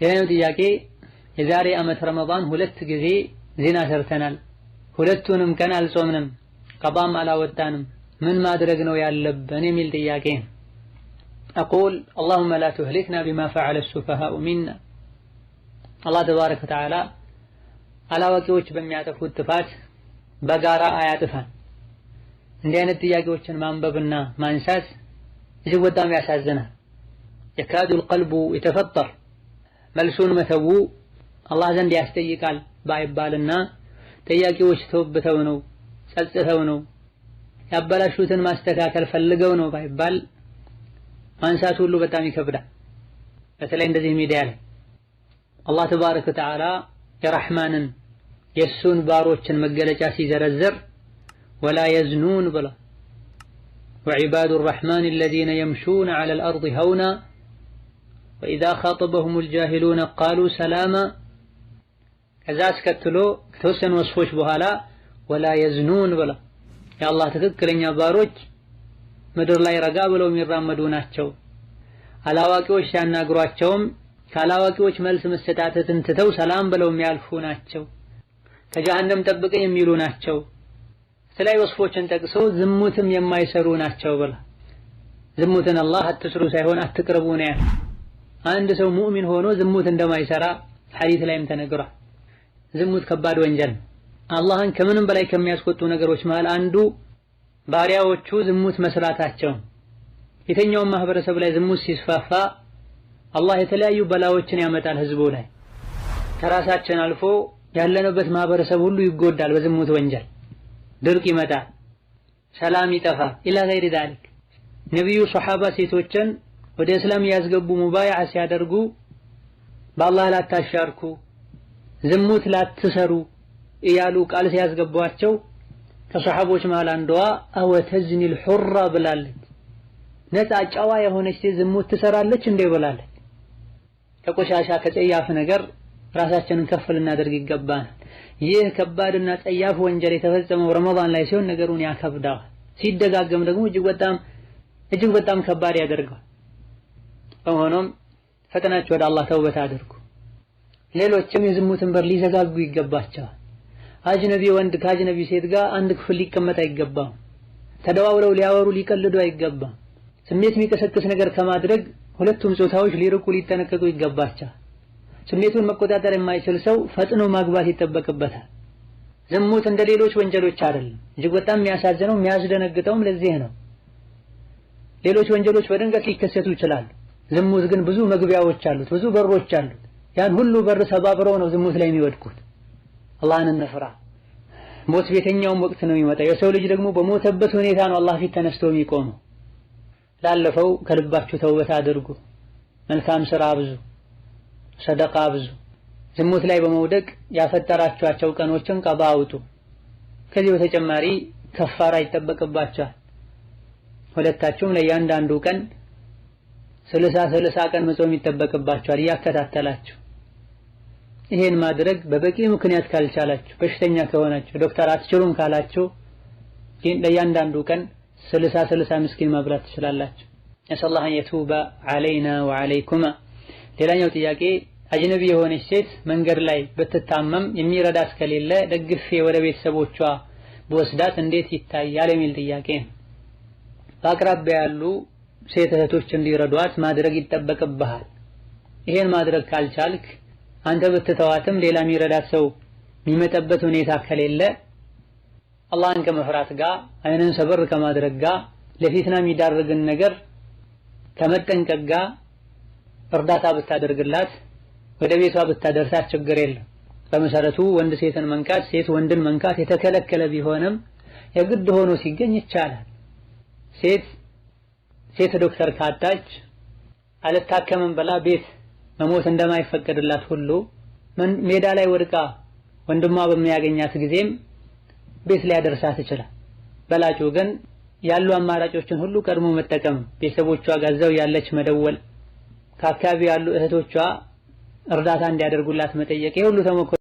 ሌላኛው ጥያቄ የዛሬ ዓመት ረመዳን 2 ጊዜ ዚና ሰርተናል። ሁለቱንም ቀን አልጾምንም፣ ቀባም አላወጣንም። ምን ማድረግ ነው ያለብን የሚል ጥያቄ። አቁል اللهم لا تهلكنا بما فعل السفهاء منا። አላህ ተባረከ ወተዓላ አላዋቂዎች በሚያጠፉት ጥፋት በጋራ አያጥፋን። እንዲህ አይነት ጥያቄዎችን ማንበብና ማንሳት እጅግ በጣም ያሳዝናል። የካዱ القلب يتفطر። መልሱን መተው አላህ ዘንድ ያስጠይቃል ባይባልና ጥያቄዎች ተውብተው ነው ጸጽተው ነው ያበላሹትን ማስተካከል ፈልገው ነው ባይባል ማንሳት ሁሉ በጣም ይከብዳል። በተለይ እንደዚህ ሚዲያ ላይ አላህ ተባረከ ወተዓላ የረሕማንን የሱን ባሮችን መገለጫ ሲዘረዝር ወላ የዝኑን ብላ وعباد الرحمن الذين يمشون على الأرض هونا وإذا خاطبهم الجاهلون قالوا سلاما ከዛ አስከትሎ ከተወሰኑ ወስፎች በኋላ ወላ የዝኑን ብላ የአላህ ትክክለኛ ባሮች ምድር ላይ ረጋ ብለው የሚራመዱ ናቸው። አላዋቂዎች ሲያናግሯቸውም ካላዋቂዎች መልስ መሰጣተትን ትተው ሰላም ብለው የሚያልፉ ናቸው። ከጀሃነም ጠብቀኝ የሚሉ ናቸው። ስለዚህ ወስፎችን ጠቅሶ ዝሙትም የማይሰሩ ናቸው ብላ ዝሙትን አላህ አትስሩ ሳይሆን አትቅርቡ ነው ያለው። አንድ ሰው ሙእሚን ሆኖ ዝሙት እንደማይሰራ ሐዲስ ላይም ተነግሯል። ዝሙት ከባድ ወንጀል ነው። አላህን ከምንም በላይ ከሚያስቆጡ ነገሮች መሃል አንዱ ባሪያዎቹ ዝሙት መስራታቸው። የትኛውም ማህበረሰብ ላይ ዝሙት ሲስፋፋ አላህ የተለያዩ በላዎችን ያመጣል ህዝቡ ላይ። ከራሳችን አልፎ ያለንበት ማህበረሰብ ሁሉ ይጎዳል በዝሙት ወንጀል። ድርቅ ይመጣል፣ ሰላም ይጠፋል። ኢላ ገይሪ ዛሊክ ነብዩ ሱሐባ ሴቶችን ወደ እስላም ያስገቡ ሙባይዓ ሲያደርጉ በአላህ ላታሻርኩ ዝሙት ላትሰሩ እያሉ ቃል ሲያስገቧቸው ከሱሐቦች መሃል አንዷ አወተዝኒል ሑራ ብላለች። ነፃ ጨዋ የሆነች ሴት ዝሙት ትሰራለች እንዴ ብላለች። ከቆሻሻ ከጸያፍ ነገር ራሳችንን ከፍ ልናደርግ ይገባናል። ይህ ከባድና ጸያፍ ወንጀል የተፈጸመው ረመዳን ላይ ሲሆን ነገሩን ያከብዳል። ሲደጋገም ደግሞ እጅግ በጣም ከባድ ያደርገዋል። በመሆኑም ፈጥናችሁ ወደ አላህ ተውበት አድርጉ። ሌሎችም የዝሙትን በር ሊዘጋጉ ይገባቸዋል። አጅነቢ ወንድ ከአጅነቢ ሴት ጋር አንድ ክፍል ሊቀመጥ አይገባም። ተደዋውለው ሊያወሩ ሊቀልዱ አይገባም። ስሜት የሚቀሰቅስ ነገር ከማድረግ ሁለቱም ጾታዎች ሊርቁ ሊጠነቀቁ ይገባቸዋል። ስሜቱን መቆጣጠር የማይችል ሰው ፈጥኖ ማግባት ይጠበቅበታል። ዝሙት እንደ ሌሎች ወንጀሎች አይደለም። እጅግ በጣም የሚያሳዝነው የሚያስደነግጠውም ለዚህ ነው። ሌሎች ወንጀሎች በድንገት ሊከሰቱ ይችላሉ። ዝሙት ግን ብዙ መግቢያዎች አሉት፣ ብዙ በሮች አሉት። ያን ሁሉ በር ሰባብረው ነው ዝሙት ላይ የሚወድቁት። አላህን እንፍራ። ሞት በየትኛውም ወቅት ነው የሚመጣው። የሰው ልጅ ደግሞ በሞተበት ሁኔታ ነው አላህ ፊት ተነስቶ የሚቆመው። ላለፈው ከልባችሁ ተውበት አድርጉ፣ መልካም ስራ አብዙ፣ ሰደቃ አብዙ። ዝሙት ላይ በመውደቅ ያፈጠራችኋቸው ቀኖችን ቀባ አውጡ። ከዚህ በተጨማሪ ከፋራ ይጠበቅባችኋል። ሁለታችሁም ለእያንዳንዱ ቀን 30 ቀን መጾም ይጠበቅባችኋል እያከታተላችሁ። ይሄን ማድረግ በበቂ ምክንያት ካልቻላችሁ፣ በሽተኛ ከሆናችሁ፣ ዶክተር አትችሉም ካላችሁ ግን ለእያንዳንዱ ቀን 30 ምስኪን ማብላት ትችላላችሁ። ነስአላህ የቱበ ዐለይና ወዐለይኩማ። ሌላኛው ጥያቄ አጅነቢ የሆነች ሴት መንገድ ላይ ብትታመም የሚረዳት ከሌለ ደግፌ ወደ ቤተሰቦቿ በወስዳት እንዴት ይታያል የሚል ጥያቄ ነው። በአቅራቢያ ያሉ ሴት እህቶች እንዲረዷት ማድረግ ይጠበቅብሃል። ይሄን ማድረግ ካልቻልክ አንተ ብትተዋትም ሌላ የሚረዳት ሰው የሚመጣበት ሁኔታ ከሌለ አላህን ከመፍራት ጋር አይንን ሰበር ከማድረግ ጋር ለፊትና የሚዳርግን ነገር ከመጠንቀቅ ጋር እርዳታ ብታደርግላት ወደ ቤቷ ብታደርሳት ችግር የለም። በመሰረቱ ወንድ ሴትን መንካት፣ ሴት ወንድን መንካት የተከለከለ ቢሆንም የግድ ሆኖ ሲገኝ ይቻላል። ሴት ዶክተር ካጣች አልታከምም ብላ ቤት መሞት እንደማይፈቀድላት ሁሉ ሜዳ ላይ ወድቃ ወንድሟ በሚያገኛት ጊዜም ቤት ሊያደርሳት ይችላል። በላጩ ግን ያሉ አማራጮችን ሁሉ ቀድሞ መጠቀም፣ ቤተሰቦቿ ጋዛው ያለች መደወል፣ ከአካባቢ ያሉ እህቶቿ እርዳታ እንዲያደርጉላት መጠየቅ፣ ይሄ ሁሉ ተሞክሮ